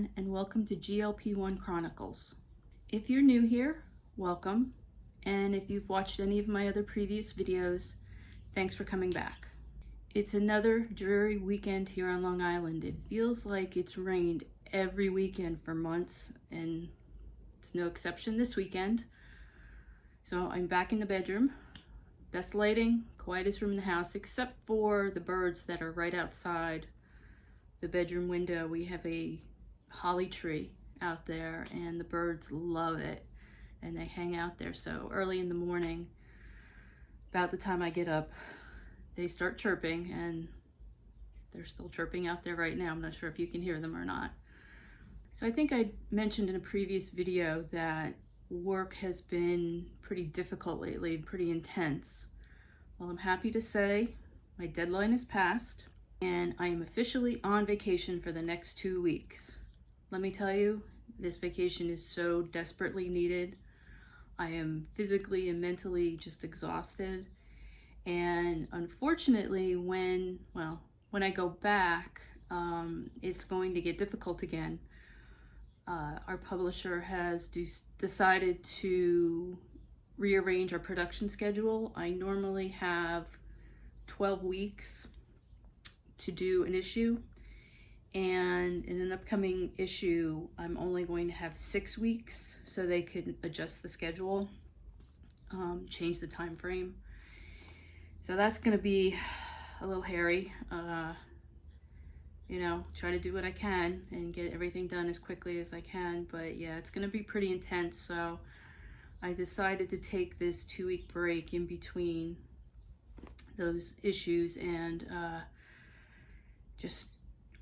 everyone, and welcome to GLP-1 Chronicles. If you're new here, welcome, and if you've watched any of my other previous videos, thanks for coming back. It's another dreary weekend here on Long Island. It feels like it's rained every weekend for months, and it's no exception this weekend. So I'm back in the bedroom. Best lighting, quietest room in the house, except for the birds that are right outside the bedroom window. We have a holly tree out there and the birds love it and they hang out there. So early in the morning, about the time I get up, they start chirping, and they're still chirping out there right now. I'm not sure if you can hear them or not. So I think I mentioned in a previous video that work has been pretty difficult lately, pretty intense. Well, I'm happy to say my deadline is passed and I am officially on vacation for the next 2 weeks. Let me tell you, this vacation is so desperately needed. I am physically and mentally just exhausted. And unfortunately, when I go back, it's going to get difficult again. Our publisher has decided to rearrange our production schedule. I normally have 12 weeks to do an issue, and in an upcoming issue I'm only going to have 6 weeks, so they could adjust the schedule, change the time frame. So that's going to be a little hairy. Try to do what I can and get everything done as quickly as I can, but yeah, it's going to be pretty intense. So I decided to take this 2-week break in between those issues and just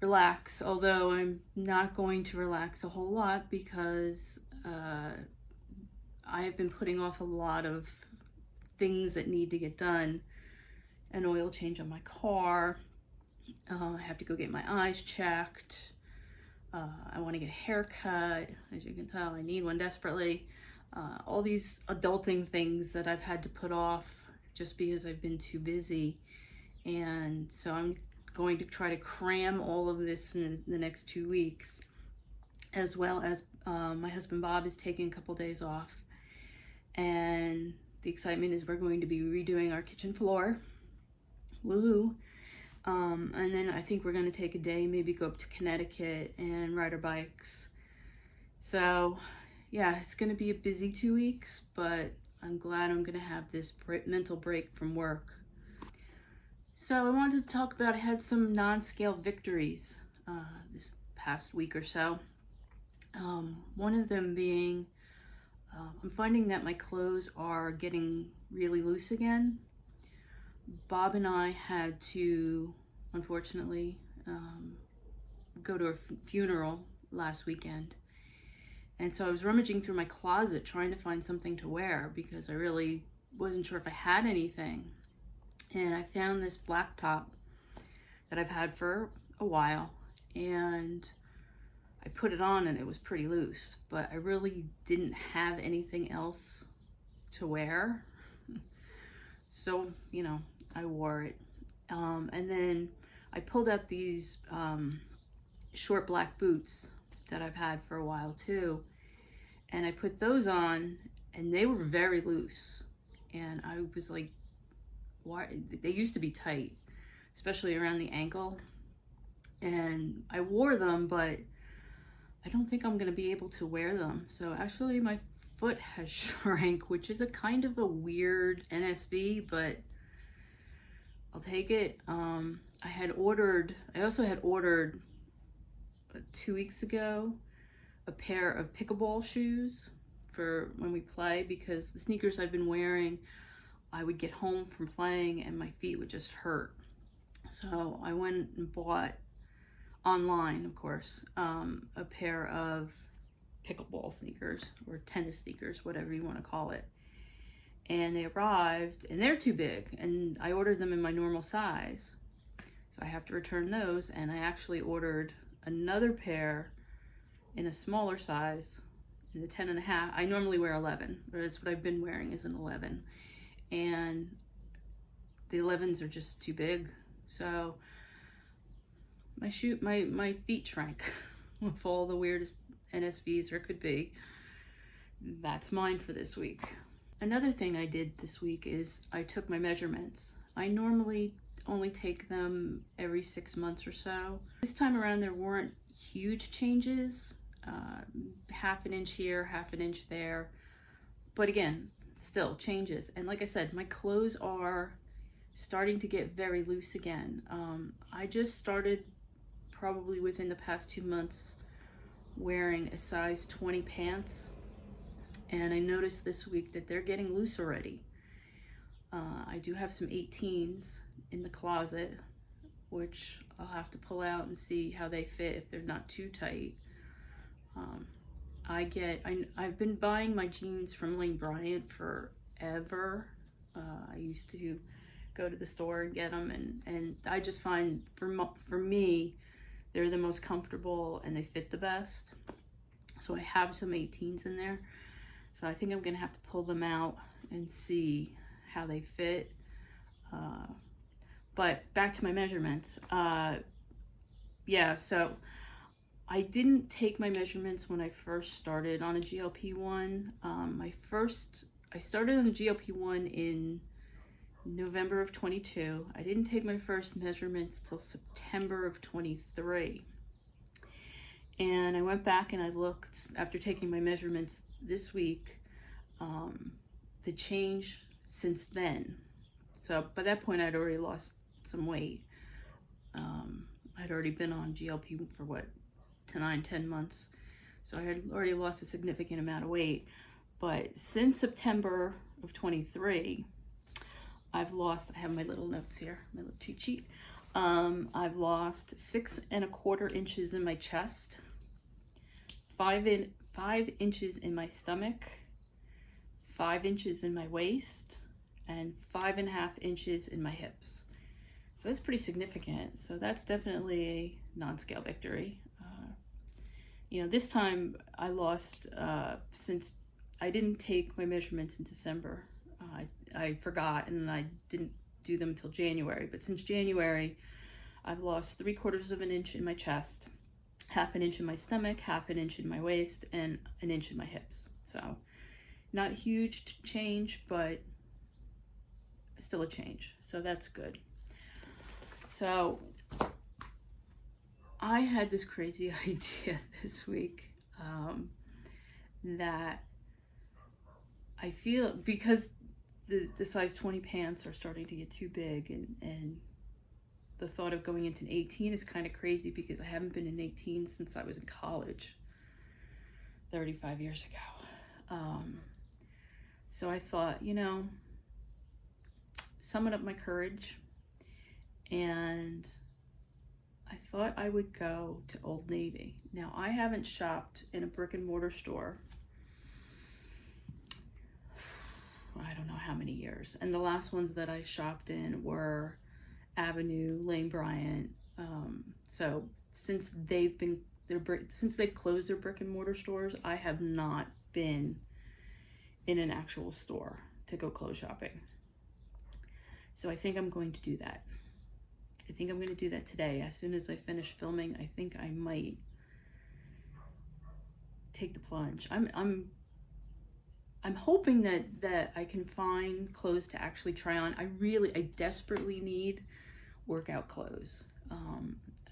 relax, although I'm not going to relax a whole lot because I have been putting off a lot of things that need to get done. An oil change on my car, I have to go get my eyes checked, I want to get a haircut. As you can tell, I need one desperately. All these adulting things that I've had to put off just because I've been too busy. And so I'm going to try to cram all of this in the next 2 weeks, as well as my husband Bob is taking a couple days off, and the excitement is we're going to be redoing our kitchen floor. Woohoo! And then I think we're going to take a day, maybe go up to Connecticut and ride our bikes. So yeah, it's going to be a busy 2 weeks, but I'm glad I'm going to have this mental break from work. So I wanted to talk about, I had some non-scale victories this past week or so. One of them being, I'm finding that my clothes are getting really loose again. Bob and I had to, unfortunately, go to a funeral last weekend. And so I was rummaging through my closet trying to find something to wear because I really wasn't sure if I had anything. And I found this black top that I've had for a while, and I put it on and it was pretty loose, but I really didn't have anything else to wear. So, I wore it. And then I pulled out these short black boots that I've had for a while too, and I put those on and they were very loose. And I was like, why? They used to be tight, especially around the ankle, and I wore them, but I don't think I'm gonna be able to wear them. So actually my foot has shrank, which is a kind of a weird NSV, but I'll take it. I also had ordered 2 weeks ago a pair of pickleball shoes for when we play, because the sneakers I've been wearing, I would get home from playing and my feet would just hurt. So I went and bought online, of course, a pair of pickleball sneakers or tennis sneakers, whatever you want to call it. And they arrived and they're too big, and I ordered them in my normal size. So I have to return those, and I actually ordered another pair in a smaller size, in the 10.5. I normally wear 11, or that's what I've been wearing, is an 11. And the 11s are just too big. So my feet shrank with all the weirdest NSVs there could be. That's mine for this week. Another thing I did this week is I took my measurements. I normally only take them every 6 months or so. This time around there weren't huge changes, half an inch here, half an inch there, but again, still changes. And like I said, my clothes are starting to get very loose again. I just started probably within the past 2 months wearing a size 20 pants, and I noticed this week that they're getting loose already. I do have some 18s in the closet, which I'll have to pull out and see how they fit if they're not too tight. I've been buying my jeans from Lane Bryant forever. I used to go to the store and get them, and I just find for me they're the most comfortable and they fit the best. So I have some 18s in there, so I think I'm gonna have to pull them out and see how they fit. But back to my measurements. Yeah, so I didn't take my measurements when I first started on a GLP-1. I started on a GLP-1 in November of 22. I didn't take my first measurements till September of 23. And I went back and I looked after taking my measurements this week, the change since then. So by that point I'd already lost some weight. I'd already been on GLP for 10 months. So I had already lost a significant amount of weight. But since September of 23, I have my little notes here, my little cheat sheet. I've lost 6¼ inches in my chest, 5 inches in my stomach, 5 inches in my waist, and 5½ inches in my hips. So that's pretty significant. So that's definitely a non-scale victory. This time I lost, since I didn't take my measurements in December. I forgot and I didn't do them until January. But since January, I've lost 3/4 inch in my chest, 1/2 inch in my stomach, 1/2 inch in my waist, and 1 inch in my hips. So not a huge change, but still a change. So that's good. So I had this crazy idea this week that I feel, because the size 20 pants are starting to get too big, and the thought of going into an 18 is kind of crazy because I haven't been in 18 since I was in college 35 years ago. So I thought, summon up my courage, and I thought I would go to Old Navy. Now, I haven't shopped in a brick-and-mortar store, I don't know how many years. And the last ones that I shopped in were Avenue, Lane Bryant. So since they've closed their brick-and-mortar stores, I have not been in an actual store to go clothes shopping. So I think I'm going to do that. I think I'm going to do that today. As soon as I finish filming, I think I might take the plunge. I'm hoping that I can find clothes to actually try on. I desperately need workout clothes.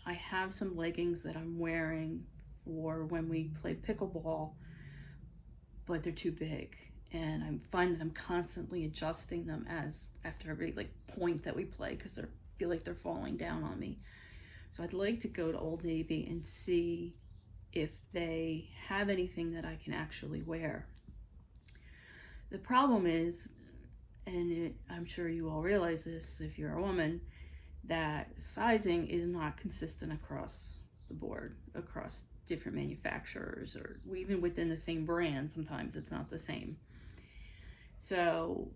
I have some leggings that I'm wearing for when we play pickleball, but they're too big. And I find that I'm constantly adjusting them after every point that we play, because I feel like they're falling down on me. So I'd like to go to Old Navy and see if they have anything that I can actually wear. The problem is, and I'm sure you all realize this if you're a woman, that sizing is not consistent across the board, across different manufacturers, or even within the same brand. Sometimes it's not the same. So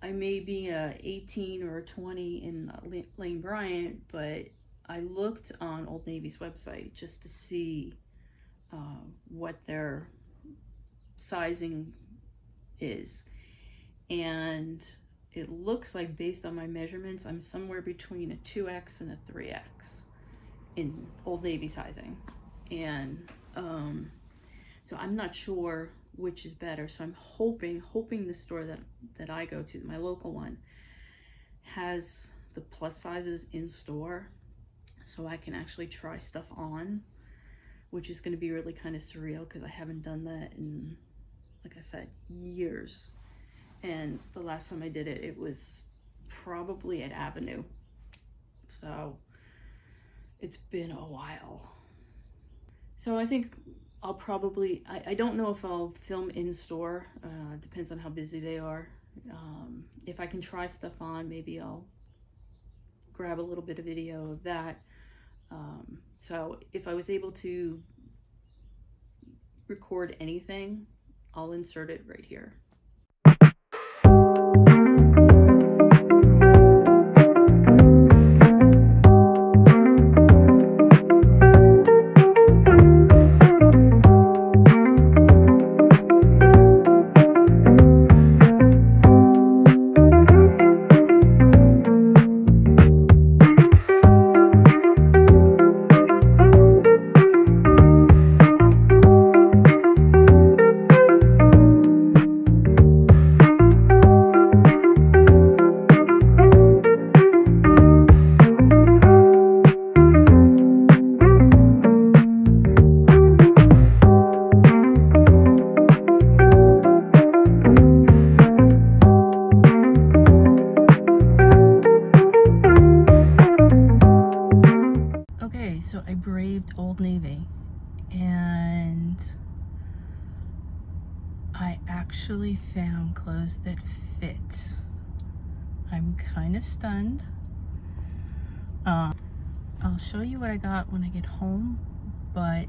I may be a 18 or a 20 in Lane Bryant, but I looked on Old Navy's website just to see what their sizing is. And it looks like, based on my measurements, I'm somewhere between a 2X and a 3X in Old Navy sizing. And so I'm not sure which is better. So I'm hoping the store that I go to, my local one, has the plus sizes in store, so I can actually try stuff on, which is going to be really kind of surreal because I haven't done that in, like I said, years. And the last time I did it, it was probably at Avenue. So it's been a while. So I think I'll probably, I don't know if I'll film in store. Depends on how busy they are. If I can try stuff on, maybe I'll grab a little bit of video of that. So if I was able to record anything, I'll insert it right here. So I braved Old Navy and I actually found clothes that fit. I'm kind of stunned. I'll show you what I got when I get home, but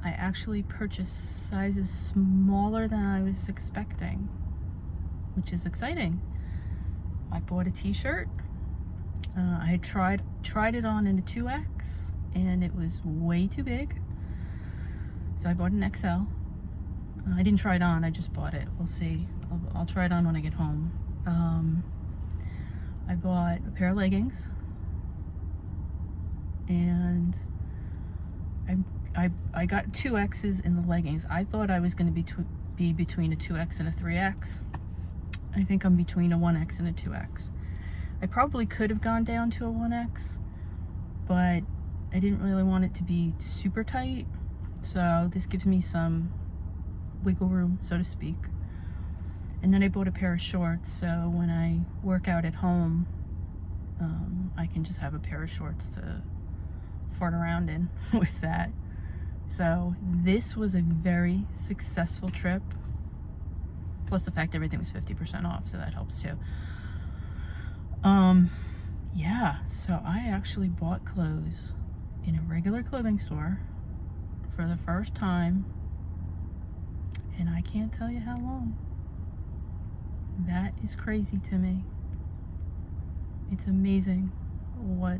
I actually purchased sizes smaller than I was expecting, which is exciting. I bought a t-shirt. I had tried it on in a 2X and it was way too big, so I bought an XL. I didn't try it on, I just bought it. We'll see. I'll try it on when I get home. I bought a pair of leggings, and I got 2X's in the leggings. I thought I was going to be between a 2X and a 3X. I think I'm between a 1X and a 2X. I probably could have gone down to a 1X, but I didn't really want it to be super tight, so this gives me some wiggle room, so to speak. And then I bought a pair of shorts, so when I work out at home, I can just have a pair of shorts to fart around in with that. So this was a very successful trip, plus the fact everything was 50% off, so that helps too. Yeah, so I actually bought clothes in a regular clothing store for the first time, and I can't tell you how long. That is crazy to me. It's amazing what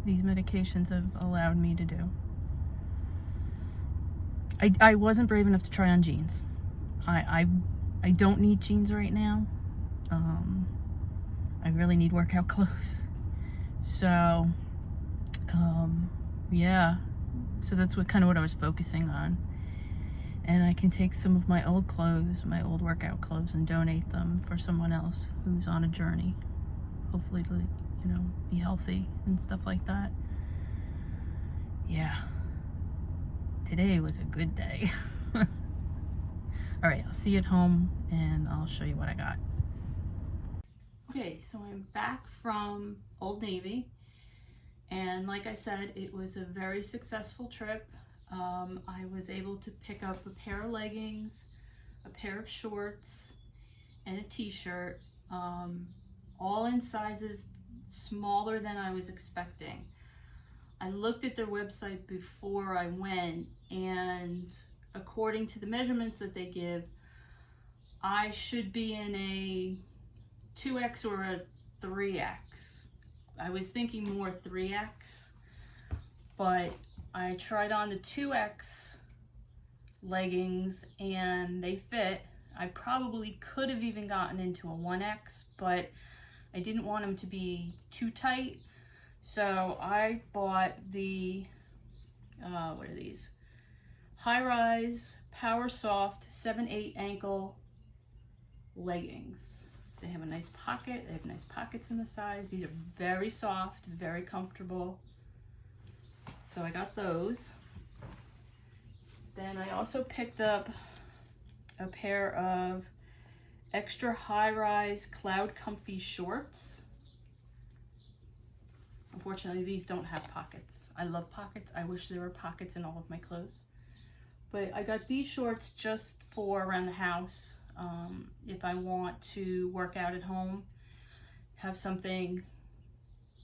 these medications have allowed me to do. I wasn't brave enough to try on jeans. I don't need jeans right now. I really need workout clothes. So, yeah. So that's what I was focusing on. And I can take some of my old clothes, my old workout clothes, and donate them for someone else who's on a journey. Hopefully to, be healthy and stuff like that. Yeah. Today was a good day. All right, I'll see you at home and I'll show you what I got. Okay, so I'm back from Old Navy, and like I said, it was a very successful trip. I was able to pick up a pair of leggings, a pair of shorts, and a t-shirt, all in sizes smaller than I was expecting. I looked at their website before I went, and according to the measurements that they give, I should be in a 2X or a 3X. I was thinking more 3X, but I tried on the 2X leggings and they fit. I probably could have even gotten into a 1X, but I didn't want them to be too tight. So I bought the what are these? High-rise, power soft, 7/8 ankle leggings. They have a nice pocket. They have nice pockets in the sides. These are very soft, very comfortable. So I got those. Then I also picked up a pair of extra high-rise cloud comfy shorts. Unfortunately, these don't have pockets. I love pockets. I wish there were pockets in all of my clothes. But I got these shorts just for around the house. If I want to work out at home, have something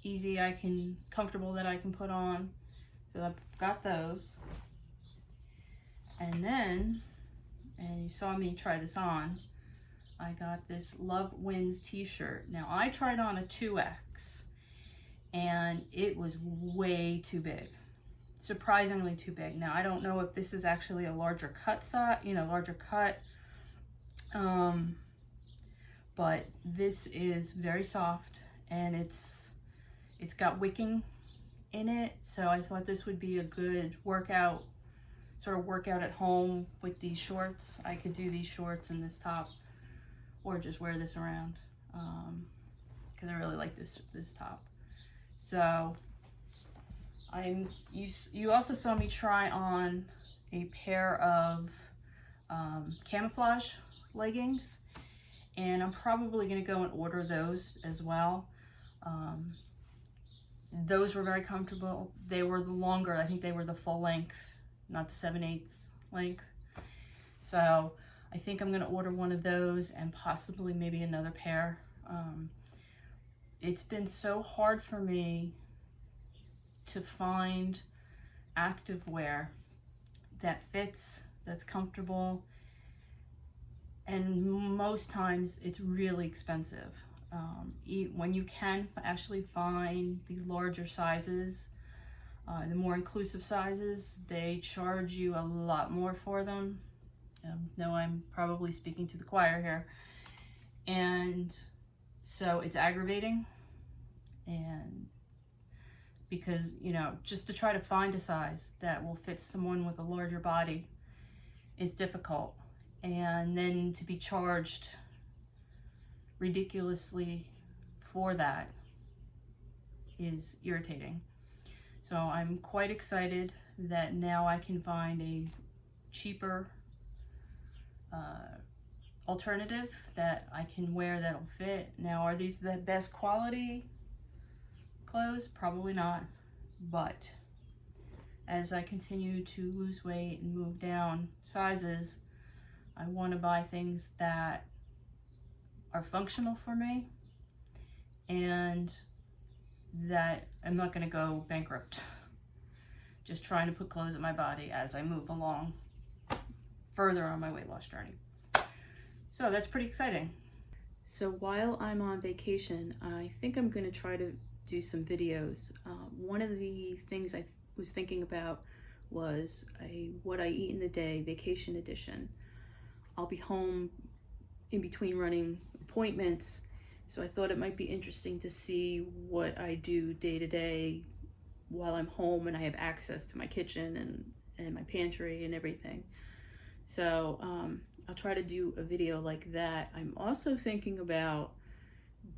easy comfortable that I can put on. So I've got those. And then, and you saw me try this on, I got this Love Wins t-shirt. Now I tried on a 2X and it was way too big. Surprisingly too big. Now I don't know if this is actually a larger cut size, larger cut. But this is very soft and it's got wicking in it. So I thought this would be a good workout at home with these shorts. I could do these shorts and this top or just wear this around. Cause I really like this top. So you also saw me try on a pair of camouflage leggings, and I'm probably going to go and order those as well. Those were very comfortable. They were the longer, I think they were the full length, not the 7/8 length. So I think I'm going to order one of those and possibly maybe another pair. It's been so hard for me to find activewear that fits, that's comfortable, and most times it's really expensive. When you can actually find the larger sizes, the more inclusive sizes, they charge you a lot more for them. No, I'm probably speaking to the choir here. And so it's aggravating, and because, just to try to find a size that will fit someone with a larger body is difficult. And then to be charged ridiculously for that is irritating. So I'm quite excited that now I can find a cheaper alternative that I can wear that'll fit. Now, are these the best quality clothes? Probably not, but as I continue to lose weight and move down sizes, I want to buy things that are functional for me and that I'm not going to go bankrupt just trying to put clothes on my body as I move along further on my weight loss journey. So that's pretty exciting. So while I'm on vacation, I think I'm going to try to do some videos. One of the things I was thinking about was a what I eat in a day vacation edition. I'll be home in between running appointments, so I thought it might be interesting to see what I do day to day while I'm home and I have access to my kitchen and my pantry and everything. So I'll try to do a video like that. I'm also thinking about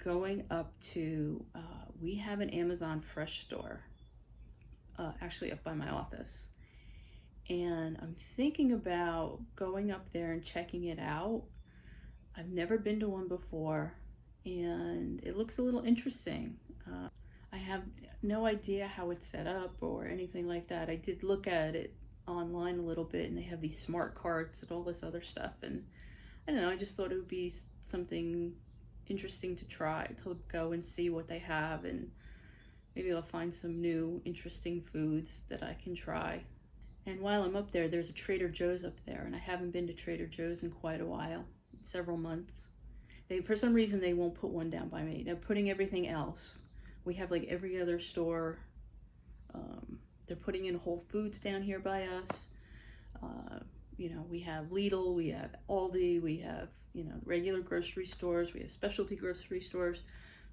going up to, we have an Amazon Fresh store, actually up by my office. And I'm thinking about going up there and checking it out. I've never been to one before, and it looks a little interesting. I have no idea how it's set up or anything like that. I did look at it online a little bit, and they have these smart carts and all this other stuff, and I don't know, I just thought it would be something interesting to try, to go and see what they have, and maybe I'll find some new interesting foods that I can try. And while I'm up there, there's a Trader Joe's up there, and I haven't been to Trader Joe's in quite a while, several months. For some reason, they won't put one down by me. They're putting everything else. We have like every other store. They're putting in Whole Foods down here by us. We have Lidl, we have Aldi, we have, regular grocery stores, we have specialty grocery stores.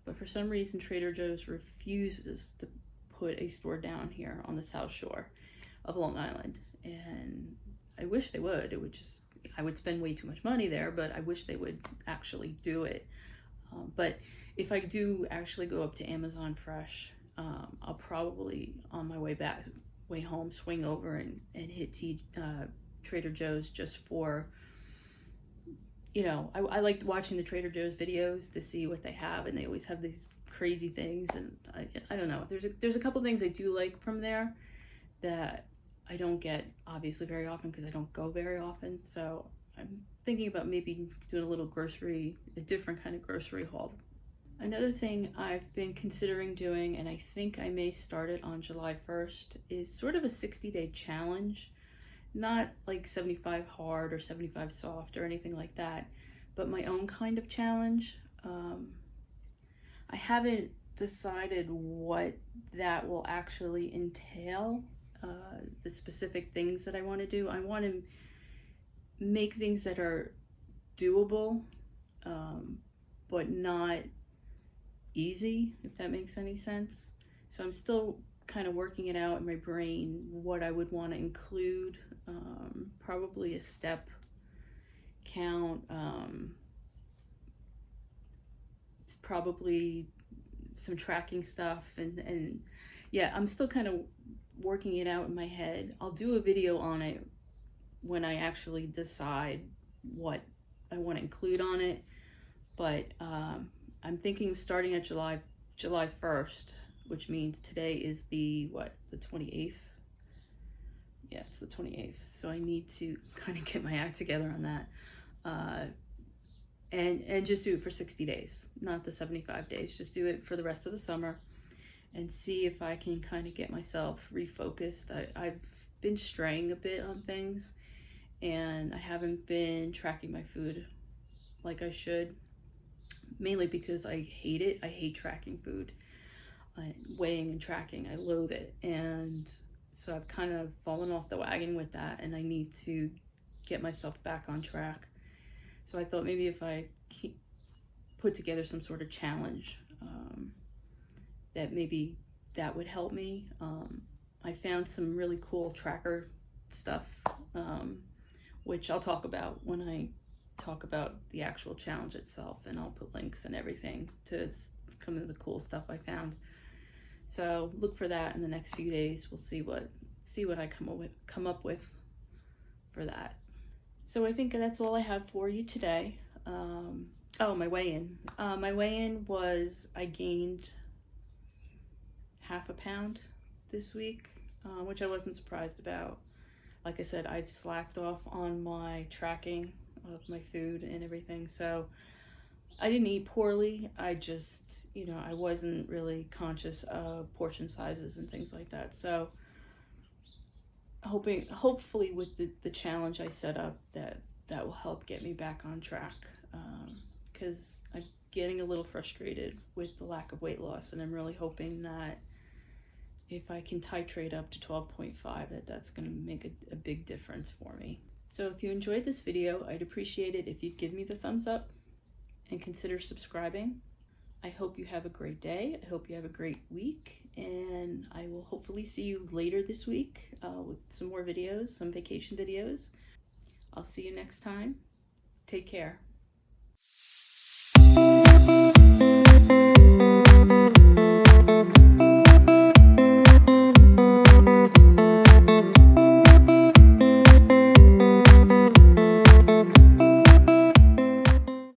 But for some reason, Trader Joe's refuses to put a store down here on the South Shore. of Long Island. And I wish they would. It would just, I would spend way too much money there, but I wish they would actually do it. But if I do actually go up to Amazon Fresh, I'll probably on my way home, swing over and hit Trader Joe's just for, you know, I like watching the Trader Joe's videos to see what they have, and they always have these crazy things, and I don't know. There's a couple things I do like from there that I don't get obviously very often because I don't go very often. So I'm thinking about maybe doing a different kind of grocery haul. Another thing I've been considering doing, and I think I may start it on July 1st, is sort of a 60-day challenge. Not like 75 hard or 75 soft or anything like that, but my own kind of challenge. I haven't decided what that will actually entail, the specific things that I want to do. I want to make things that are doable, but not easy, if that makes any sense. So I'm still kind of working it out in my brain, what I would want to include. Probably a step count, probably some tracking stuff, and yeah, I'm still kind of working it out in my head. I'll do a video on it when I actually decide what I want to include on it, but I'm thinking of starting at July 1st, which means today is the 28th. Yeah, it's the 28th. So I need to kind of get my act together on that. And just do it for 60 days, not the 75 days. Just do it for the rest of the summer and see if I can kind of get myself refocused. I've been straying a bit on things, and I haven't been tracking my food like I should, mainly because I hate it. I hate tracking food. Weighing and tracking, I loathe it. And so I've kind of fallen off the wagon with that, and I need to get myself back on track. So I thought maybe if I put together some sort of challenge, that maybe that would help me. I found some really cool tracker stuff, which I'll talk about when I talk about the actual challenge itself, and I'll put links and everything to some of the cool stuff I found. So look for that in the next few days. We'll see what I come up with for that. So I think that's all I have for you today. My weigh-in. My weigh-in was I gained half a pound this week, which I wasn't surprised about. Like I said, I've slacked off on my tracking of my food and everything, so I didn't eat poorly. I just, I wasn't really conscious of portion sizes and things like that. So hopefully with the challenge I set up, that will help get me back on track, because I'm getting a little frustrated with the lack of weight loss, and I'm really hoping that if I can titrate up to 12.5, that's going to make a big difference for me. So if you enjoyed this video, I'd appreciate it if you'd give me the thumbs up and consider subscribing. I hope you have a great day. I hope you have a great week, and I will hopefully see you later this week with some more videos, some vacation videos. I'll see you next time. Take care.